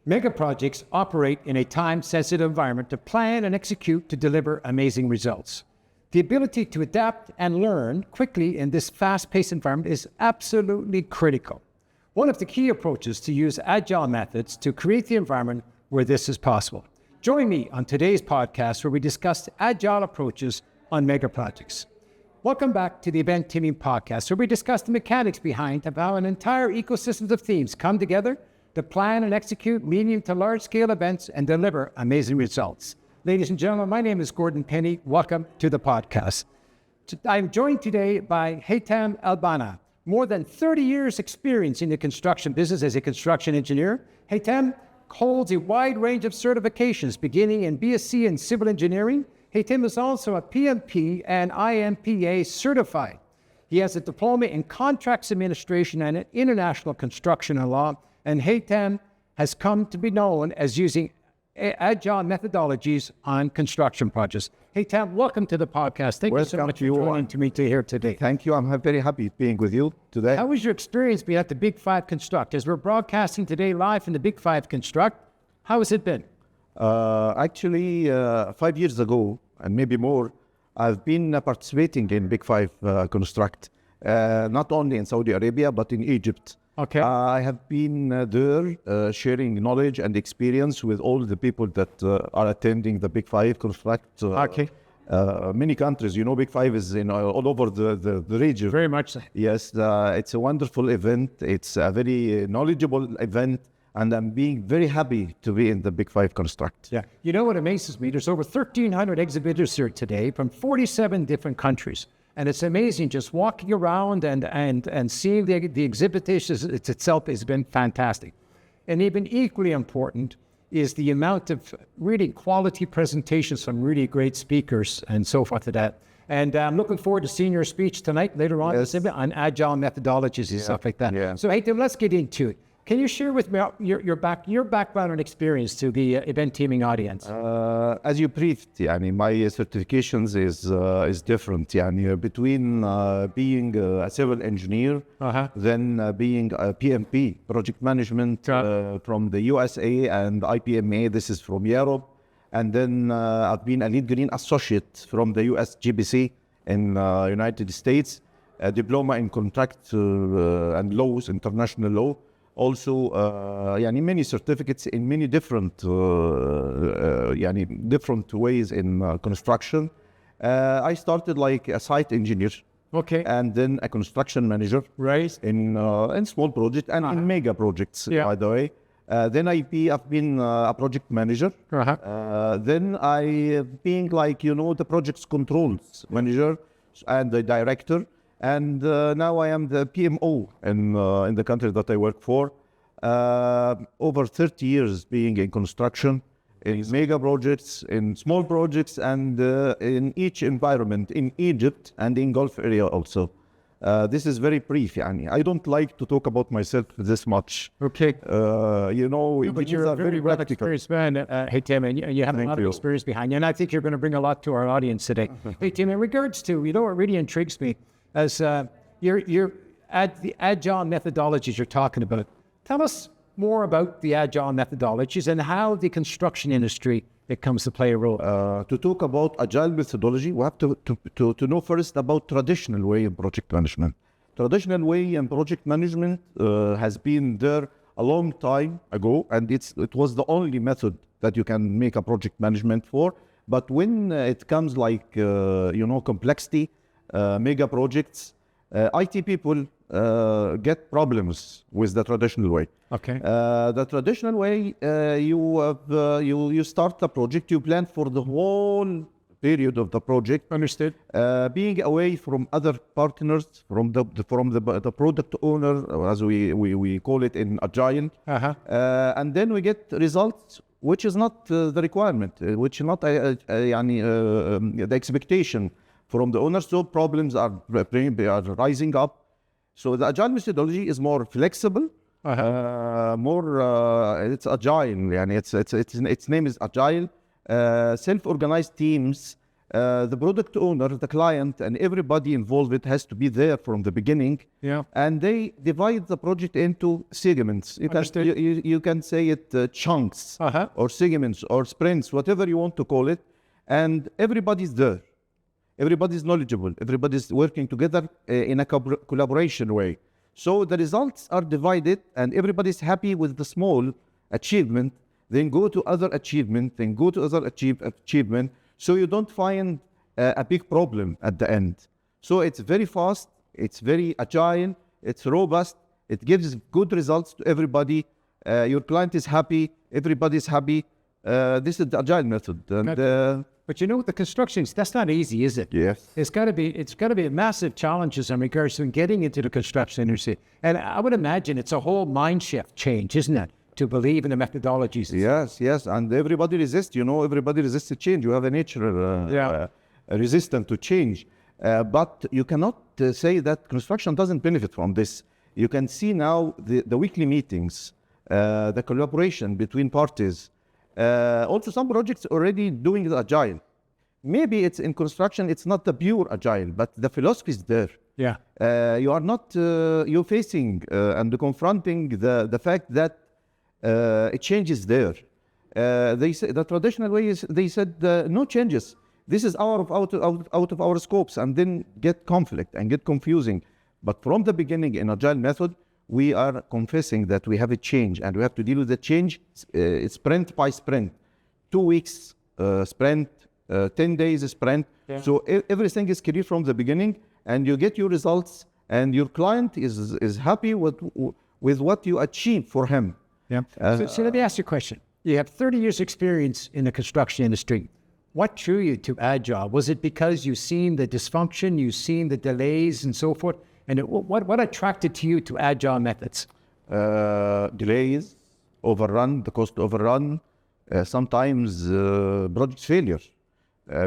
Mega projects operate in a time-sensitive environment to plan and execute to deliver amazing results. The ability to adapt and learn quickly in this fast-paced environment is absolutely critical. One of the key approaches to use agile methods to create the environment where this is possible. Join me on today's podcast where we discuss agile approaches on mega projects. Welcome back to the Event Teaming Podcast, where we discuss the mechanics behind how an entire ecosystem of teams come together to plan and execute medium to large-scale events and deliver amazing results. Ladies and gentlemen, my name is Gordon Penney. Welcome to the podcast. I'm joined today by El-Banna. More than 30 years experience in the construction business as a construction engineer. Haytham holds a wide range of certifications, beginning in BSc in civil engineering. Haytham is also a PMP and IMPA certified. He has a diploma in contracts administration and international construction and law, and Haytham has come to be known as using Agile methodologies on construction projects. Haytham, welcome to the podcast. Thank you so much for joining me here today. Thank you. I'm very happy being with you today. How was your experience being at the Big 5 Construct? As we're broadcasting today live from the Big 5 Construct, how has it been? Actually, 5 years ago, and maybe more, I've been participating in Big 5 Construct, not only in Saudi Arabia, but in Egypt. Okay. I have been there sharing knowledge and experience with all the people that are attending the Big 5 Construct. Okay. Many countries, you know, Big 5 is in all over the region. Very much so. Yes, it's a wonderful event. It's a very knowledgeable event. And I'm being very happy to be in the Big 5 Construct. Yeah. You know what amazes me? There's over 1,300 exhibitors here today from 47 different countries. And it's amazing just walking around and seeing the exhibitions itself has been fantastic. And even equally important is the amount of really quality presentations from really great speakers and so forth to that. And I'm looking forward to seeing your speech tonight, later on, Yes. on agile methodologies and stuff like that. Yeah. So, Haytham, let's get into it. Can you share with me your background and experience to the event teaming audience? As you briefed, my certifications is different. Between being a civil engineer, then being a PMP, project management from the USA, and IPMA, this is from Europe. And then I've been a lead green associate from the US GBC in United States, a diploma in contract and laws, international law. Also, many certificates in many different different ways in construction. I started like a site engineer, Okay. and then a construction manager, Right. in small projects and in mega projects. Yeah. By the way, then I've been a project manager. Then I being the projects controls manager and the director. And now I am the PMO in the country that I work for. Over 30 years being in construction, in mega projects, in small projects, and in each environment, in Egypt and in Gulf area also. This is very brief. I don't like to talk about myself this much. Okay. But But you're a very well experienced man, Haytham, and you have a lot of experience behind you. And I think you're going to bring a lot to our audience today. Haytham, in regards to, what really intrigues me as the agile methodologies you're talking about. Tell us more about the agile methodologies and how the construction industry it comes to play a role. To talk about agile methodology, we have to know first about traditional way in project management. Traditional way in project management has been there a long time ago, and it was the only method that you can make a project management for. But when it comes complexity, mega projects, IT people get problems with the traditional way. Okay. The traditional way, you start the project, you plan for the whole period of the project. Understood. Being away from other partners, from the product owner, as we call it in Agile. And then we get results which is not the requirement, which is not the expectation from the owner. So problems are rising up. So the Agile methodology is more flexible, it's agile. Its name is Agile. Self-organized teams The product owner, the client, and everybody involved has to be there from the beginning. Yeah. And they divide the project into segments. You can say it chunks, or segments, or sprints, whatever you want to call it. And everybody's there. Everybody's knowledgeable. Everybody's working together in a collaboration way. So the results are divided, and everybody's happy with the small achievement. Then go to other achievement. Then go to other achievement. So you don't find a big problem at the end. So it's very fast. It's very agile. It's robust. It gives good results to everybody. Your client is happy. Everybody's happy. This is the agile method. And, but you know, with the constructions, that's not easy, is it? Yes. It's got to be massive challenges in regards to getting into the construction industry. And I would imagine it's a whole mind shift change, isn't it? To believe in the methodologies. Yes. And everybody resists, everybody resists to change. You have a nature resistant to change. But you cannot say that construction doesn't benefit from this. You can see now the weekly meetings, the collaboration between parties. Also, some projects already doing the agile. Maybe it's in construction, it's not the pure agile, but the philosophy is there. Yeah. You are not, you're facing and confronting the fact that a change is there. They say the traditional way is, they said no changes. This is out of our scopes, and then get conflict and get confusing. But from the beginning in agile method, we are confessing that we have a change, and we have to deal with the change sprint by sprint. 2 weeks sprint, 10 days sprint. Yeah. So everything is clear from the beginning, and you get your results, and your client is happy with what you achieve for him. Yeah. So let me ask you a question. You have 30 years experience in the construction industry. What drew you to Agile? Was it because you've seen the dysfunction, you've seen the delays and so forth? And what attracted to you to Agile methods? Delays, overrun, the cost overrun, sometimes project failure.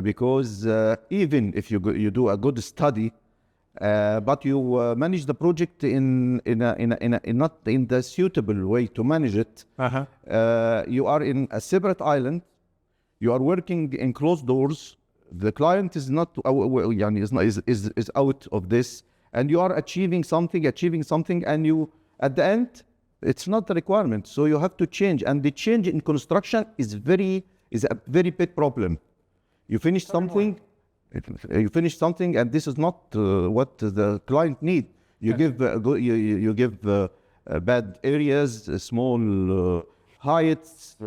Because even if you do a good study, but you manage the project in not in the suitable way to manage it, you are in a separate island. You are working in closed doors. The client is not is out of this, and you are achieving something, and you at the end it's not the requirement. So you have to change, and the change in construction is a very big problem. You finish something. You finish something, and this is not what the client need. You give bad areas, small heights.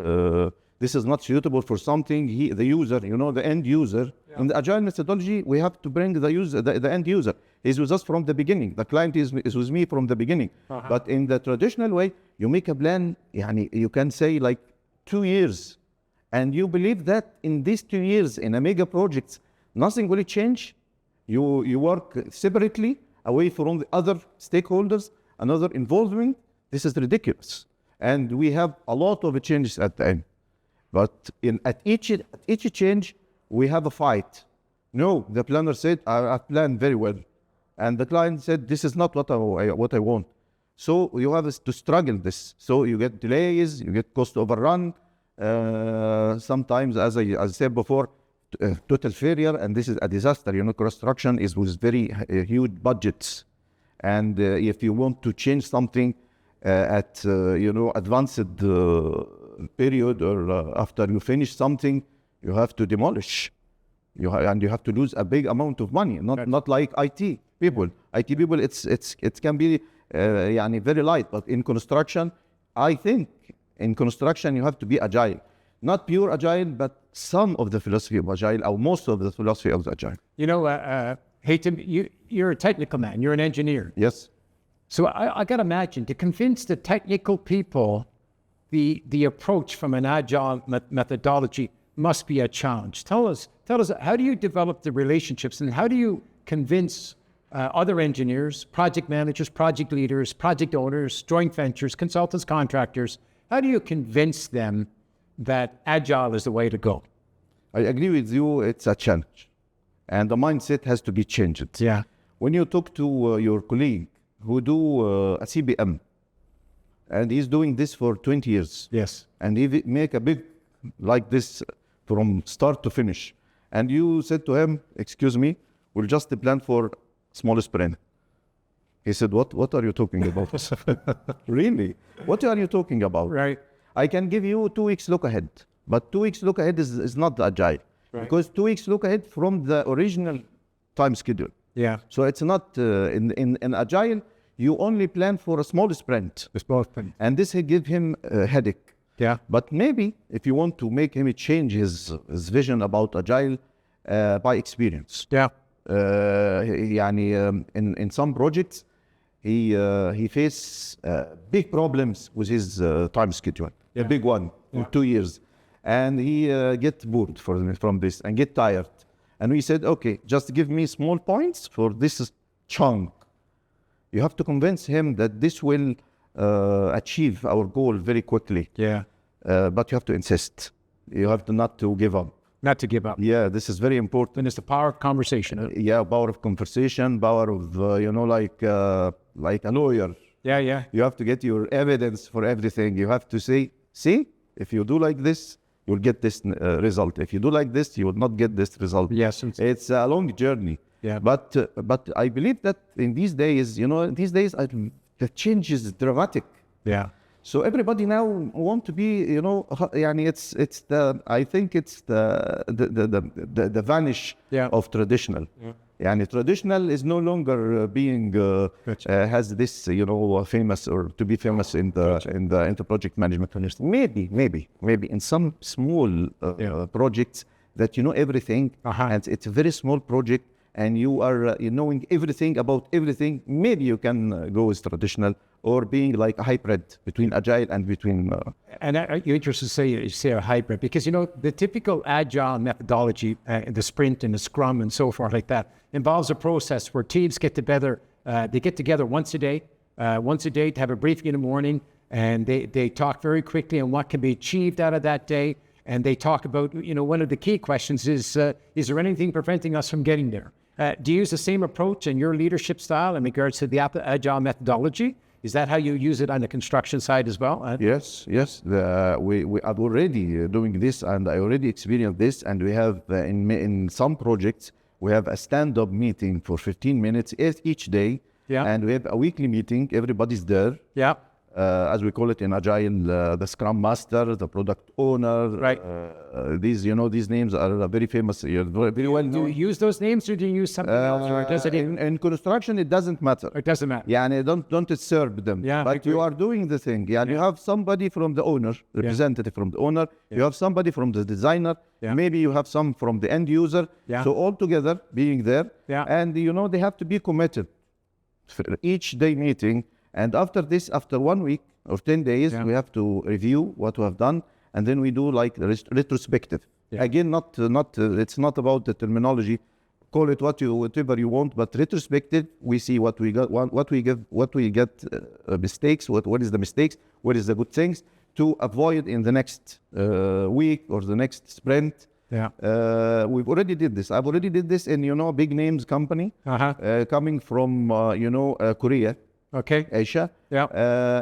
This is not suitable for something. The user, the end user. Yeah. In the agile methodology, we have to bring the user, the end user. He's with us from the beginning. The client is with me from the beginning. But in the traditional way, you make a plan. You can say like 2 years, and you believe that in these 2 years in a mega project, nothing will change. You work separately, away from the other stakeholders, another involvement. This is ridiculous. And we have a lot of changes at the end. But at each change, we have a fight. No, the planner said, I planned very well. And the client said, this is not what I want. So you have to struggle this. So you get delays, you get cost overrun. Sometimes, as I said before, total failure, and this is a disaster. Construction is with very huge budgets, and if you want to change something at advanced period, or after you finish something, you have to demolish. And you have to lose a big amount of money. Not like IT people. IT people, it can be very light, but in construction, I think in construction you have to be agile. Not pure agile, but some of the philosophy of agile, or most of the philosophy of agile. Haytham, you're a technical man, you're an engineer. Yes. So I got to imagine, to convince the technical people the approach from an agile methodology must be a challenge. Tell us, how do you develop the relationships, and how do you convince other engineers, project managers, project leaders, project owners, joint ventures, consultants, contractors? How do you convince them that agile is the way to go? I agree with you. It's a challenge, and the mindset has to be changed. Yeah. When you talk to your colleague who do a CBM, and he's doing this for 20 years. Yes. And he make a big like this from start to finish, and you said to him, excuse me, we'll just plan for small sprint. He said, what are you talking about? Really? What are you talking about? Right. I can give you 2 weeks look ahead, but 2 weeks look ahead is not agile. Right. Because 2 weeks look ahead from the original time schedule. Yeah. So it's not, in agile, you only plan for a small sprint. A small sprint. And this will give him a headache. Yeah. But maybe if you want to make him change his vision about agile by experience. Yeah. In some projects, he face big problems with his time schedule. A big one for 2 years. And he get bored from this and get tired. And we said, okay, just give me small points for this chunk. You have to convince him that this will achieve our goal very quickly. Yeah. But you have to insist. You have to not to give up. Not to give up. Yeah, this is very important. And it's the power of conversation. Yeah, power of conversation, power of, like a lawyer. Yeah, yeah. You have to get your evidence for everything. You have to say, see, if you do like this, you'll get this result. If you do like this, you will not get this result. Yes. It's a long journey. Yeah. But I believe that in these days, the change is dramatic. Yeah. So everybody now want to be, I think it's the vanish of traditional. Yeah. Traditional is no longer being has this famous or to be famous in the project management. Maybe in some small projects that everything, and it's a very small project, and you are knowing everything about everything. Maybe you can go with traditional, or being like a hybrid between agile and between. And you're interested to say a hybrid, because the typical agile methodology, the sprint and the scrum and so forth like that, involves a process where teams get together. They get together once a day to have a briefing in the morning, and they talk very quickly on what can be achieved out of that day. And they talk about, one of the key questions is there anything preventing us from getting there? Do you use the same approach in your leadership style in regards to the Agile methodology? Is that how you use it on the construction side as well? Yes. We are already doing this, and I already experienced this. And we have in some projects, we have a stand-up meeting for 15 minutes each day. Yeah. And we have a weekly meeting. Everybody's there. Yeah. As we call it in Agile, the Scrum Master, the Product Owner. Right. These names are very famous, very well known. Do you use those names, or do you use something else? Or does it in construction, it doesn't matter. It doesn't matter. Yeah, and don't disturb them. Yeah, but you are doing the thing. Yeah, you have somebody from the owner, representative from the owner. You have somebody from the designer. Maybe you have some from the end user. So all together being there. And they have to be committed for each day meeting. And after this, after 1 week or 10 days, we have to review what we have done, and then we do like retrospective. Again, it's not about the terminology. Call it whatever you want, but retrospective, we see what we got, what we get mistakes, what is the mistakes, what is the good things to avoid in the next week or the next sprint. We've already did this. I've already did this in big names company coming from Korea. Okay. Asia. Yeah.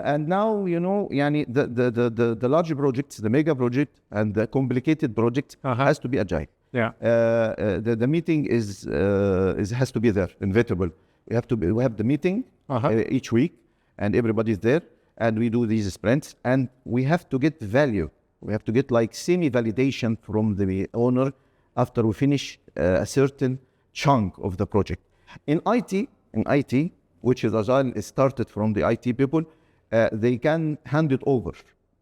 And now, the large projects, the mega project and the complicated project has to be agile. Yeah. The meeting has to be there, inevitable. We have the meeting each week, and everybody's there, and we do these sprints, and we have to get value. We have to get like semi-validation from the owner after we finish a certain chunk of the project. In IT, which is Agile, is started from the IT people, they can hand it over.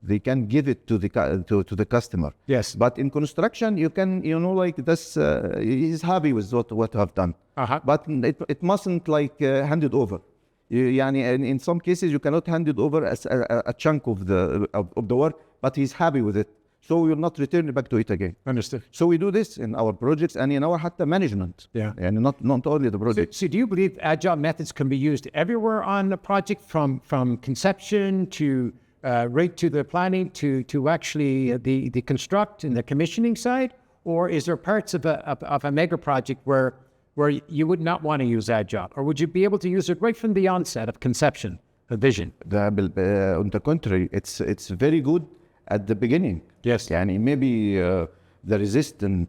They can give it to the customer. Yes. But in construction, you can, like this, he's happy with what I've done. But it mustn't hand it over. In some cases, you cannot hand it over as a chunk of the work, but he's happy with it. So we will not return back to it again. Understood. So we do this in our projects and in our hatta management. Yeah. And not only the project. So do you believe agile methods can be used everywhere on the project, from conception to right to the planning to actually the construct and the commissioning side? Or is there parts of a mega project where you would not want to use agile? Or would you be able to use it right from the onset of conception, a vision? On the contrary, it's very good at the beginning. Yes. Maybe the resistant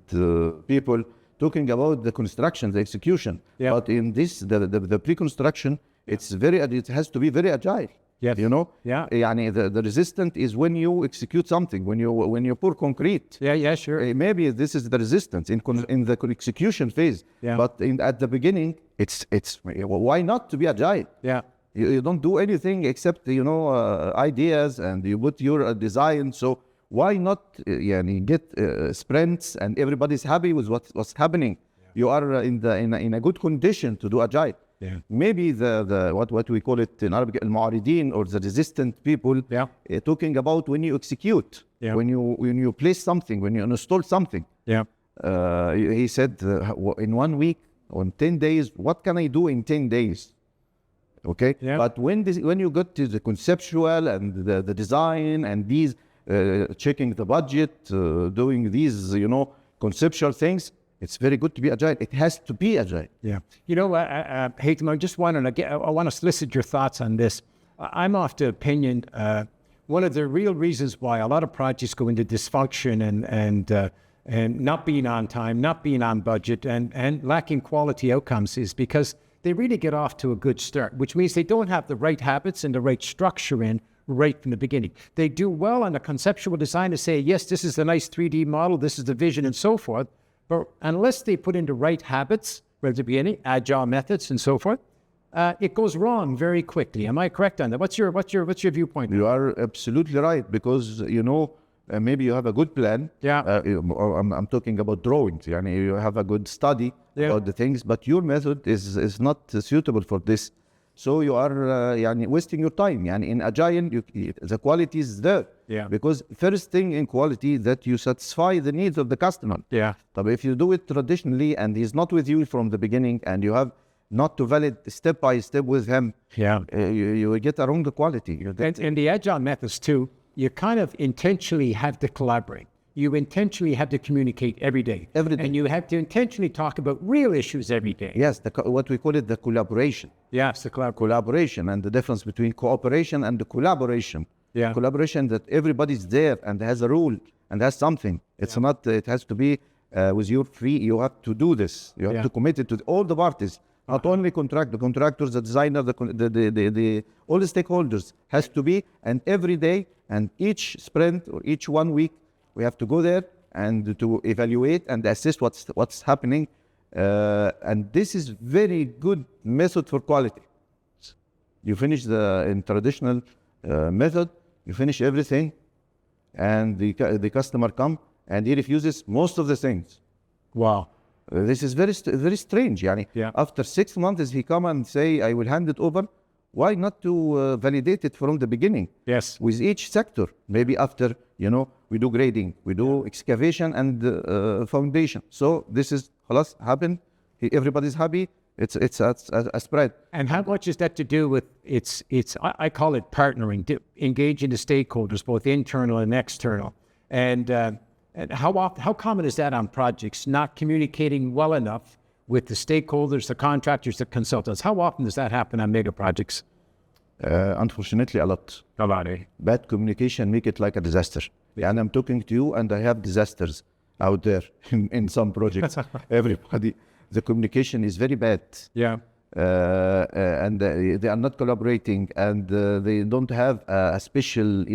people talking about the construction, the execution. Yeah. But in this, the pre-construction, it has to be very agile. Yes. You know, Yeah. يعني the resistant is when you execute something, when you pour concrete. Yeah, sure. Maybe this is the resistance in the execution phase. Yeah. But at the beginning, it's why not to be agile? Yeah. You don't do anything except ideas, and you put your design. So why not get sprints and everybody's happy with what's happening? Yeah. You are in a good condition to do agile. Yeah. Maybe the what we call it in Arabic al-mu'aridin, or the resistant people. Yeah. Talking about when you execute, yeah. when you place something, when you install something. Yeah. He said in 1 week, on 10 days, what can I do in 10 days? Okay. Yeah. But when you get to the conceptual and the design and these checking the budget, doing these conceptual things, it's very good to be agile. It has to be agile. Yeah. Haytham, I just want to solicit your thoughts on this. I'm of the opinion one of the real reasons why a lot of projects go into dysfunction and not being on time, not being on budget, and lacking quality outcomes is because they really get off to a good start, which means they don't have the right habits and the right structure in right from the beginning. They do well on the conceptual design to say, yes, this is the nice 3D model, this is the vision and so forth. But unless they put in the right habits right at the beginning, agile methods and so forth, it goes wrong very quickly. Am I correct on that? What's your viewpoint? You are absolutely right, because maybe you have a good plan. Yeah. I'm talking about drawings. You have a good study about the things, but your method is not suitable for this. So you are wasting your time. In Agile, the quality is there. Yeah. Because first thing in quality, that you satisfy the needs of the customer. Yeah. But if you do it traditionally and he's not with you from the beginning, and you have not to valid step by step with him, you will get a wrong quality. And the Agile methods too, you kind of intentionally have to collaborate. You intentionally have to communicate every day. And you have to intentionally talk about real issues every day. Yes, what we call it the collaboration. Yes, the collaboration, and the difference between cooperation and the collaboration. Yeah. Collaboration, that everybody's there and has a rule and has something. It's not, it has to be with your free, you have to do this. You have to commit it to all the parties. Not only the contractors, the designer, all the stakeholders has to be, and every day and each sprint or each 1 week, we have to go there and to evaluate and assess what's happening. And this is very good method for quality. You finish in traditional method, you finish everything, and the customer come and he refuses most of the things. Wow. This is very strange. After 6 months, he come and say, I will hand it over. Why not to validate it from the beginning? Yes. With each sector. Maybe after, we do grading, we do excavation and foundation. So this is happened. Everybody's happy. It's a spread. And how much is that to do with I call it partnering, engaging the stakeholders, both internal and external. And how common is that on projects, not communicating well enough with the stakeholders, the contractors, the consultants? How often does that happen on mega projects? Unfortunately, a lot. A lot, eh? Bad communication make it like a disaster. And I'm talking to you, and I have disasters out there in some projects. Everybody, the communication is very bad. Yeah. And they are not collaborating, and they don't have a special,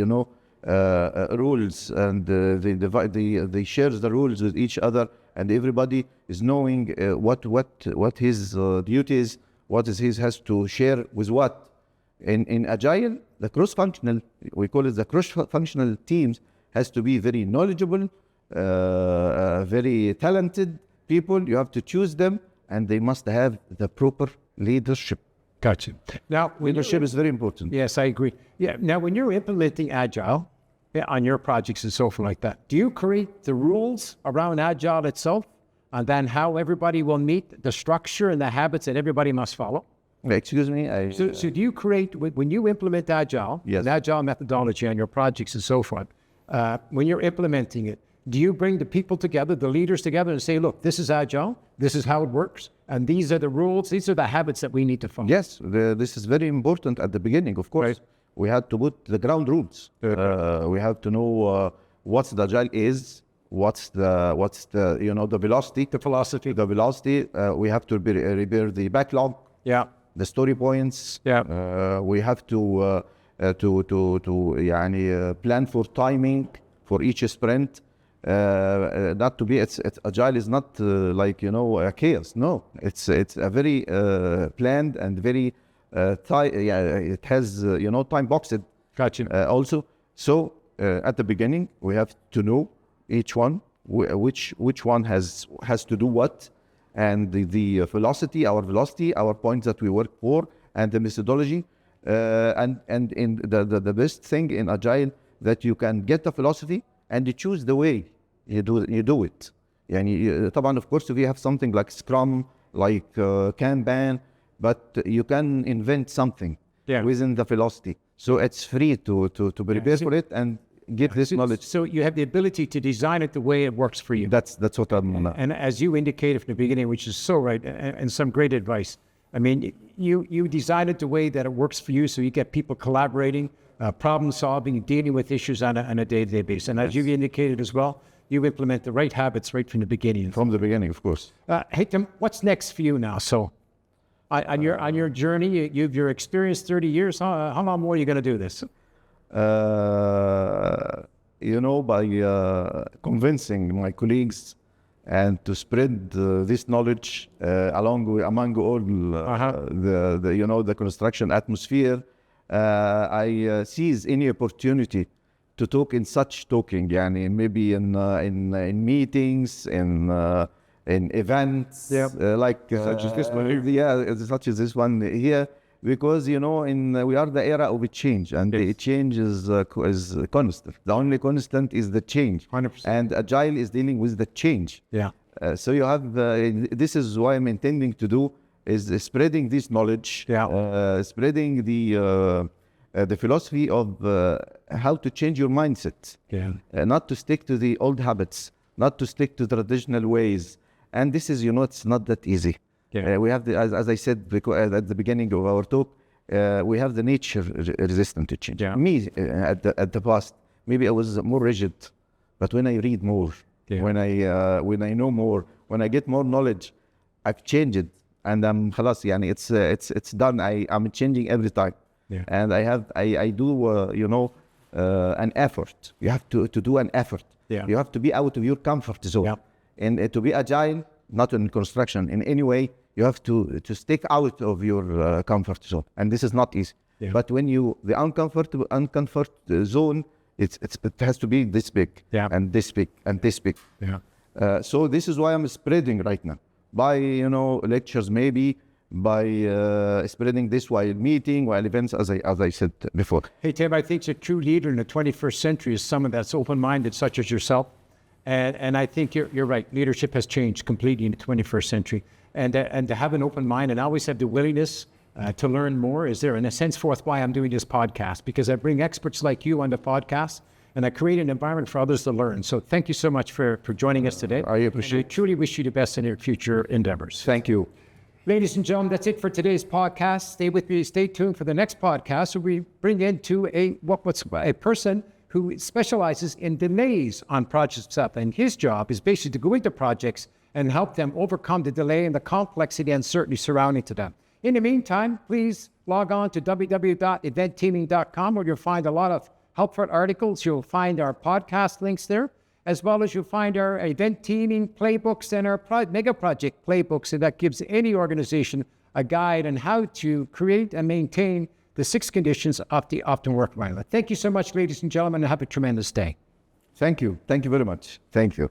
rules, and they share the rules with each other, and everybody is knowing what his duty is, what is his has to share with what. In Agile, the cross-functional, we call it the cross-functional teams, has to be very knowledgeable, very talented people. You have to choose them, and they must have the proper leadership. Gotcha. Now, leadership is very important. Yes, I agree. Yeah. Now, when you're implementing Agile on your projects and so forth like that, do you create the rules around Agile itself, and then how everybody will meet the structure and the habits that everybody must follow? Excuse me? So do you create, when you implement Agile, yes, an Agile methodology on your projects and so forth, when you're implementing it, do you bring the people together, the leaders together, and say, look, this is Agile, this is how it works, and these are the rules, these are the habits that we need to follow? Yes, this is very important at the beginning, of course. Right. We had to put the ground rules. We have to know what the Agile is, what's the you know, the velocity, the velocity. We have to repair the backlog, the story points. We have to يعني plan for timing for each sprint. Not to be, it's agile is not like, you know, a chaos. No, it's a very planned and very it has you know, time boxed. Gotcha. Also, so at the beginning we have to know each one which one has to do what, and the velocity, our points that we work for, and the methodology, and in the best thing in agile that you can get the philosophy and you choose the way you do it. يعني طبعا of course we have something like Scrum, like Kanban, but you can invent something within the philosophy. So it's free to prepare for it and give this knowledge. So you have the ability to design it the way it works for you. That's what I'm. And as you indicated from the beginning, which is so right, and some great advice. I mean, you design it the way that it works for you, so you get people collaborating, problem solving, dealing with issues on a day-to-day basis. And as you indicated as well, you implement the right habits right from the beginning. From the beginning, of course. Hey Tim, what's next for you now? So, on your journey, you've your experience 30 years. How long more are you going to do this? You know, by convincing my colleagues and to spread this knowledge among all the you know, the construction atmosphere. I seize any opportunity to talk in such talking, yani maybe in meetings, in events, like such as this one. Such as this one here, because you know, we are the era of a change, and the change is constant. The only constant is the change, 100%. and agile is dealing with the change. So you have this is what I'm intending to do, is spreading this knowledge, spreading the philosophy of how to change your mindset, not to stick to the old habits, not to stick to traditional ways. And this is, you know, it's not that easy. We have as I said at the beginning of our talk, we have the nature resistant to change. Me at the past, maybe I was more rigid, but when I read more, when I know more, when I get more knowledge, I've changed, and I'm خلاص, يعني it's done. I'm changing every time, and I do you know, an effort. You have to do an effort. You have to be out of your comfort zone, and to be agile, not in construction in any way, you have to stick out of your comfort zone, and this is not easy. But when the uncomfort zone, it has to be this big, and this big, and this big. So this is why I'm spreading right now, by, you know, lectures, maybe by spreading this while meeting, while events, as I said before. Hey Tim, I think a true leader in the 21st century is someone that's open-minded, such as yourself. And I think you're right. Leadership has changed completely in the 21st century. And to have an open mind and always have the willingness to learn more is there, in a sense, forth why I'm doing this podcast, because I bring experts like you on the podcast and I create an environment for others to learn. So thank you so much for joining us today. I appreciate it. I truly wish you the best in your future endeavors. Thank you. Ladies and gentlemen, that's it for today's podcast. Stay with me. Stay tuned for the next podcast where we bring into a person who specializes in delays on projects up. And his job is basically to go into projects and help them overcome the delay and the complexity and uncertainty surrounding to them. In the meantime, please log on to www.eventteaming.com, where you'll find a lot of helpful articles. You'll find our podcast links there, as well as you'll find our event teaming playbooks and our mega project playbooks. And that gives any organization a guide on how to create and maintain the 6 conditions of the optimal work environment. Thank you so much, ladies and gentlemen, and have a tremendous day. Thank you. Thank you very much. Thank you.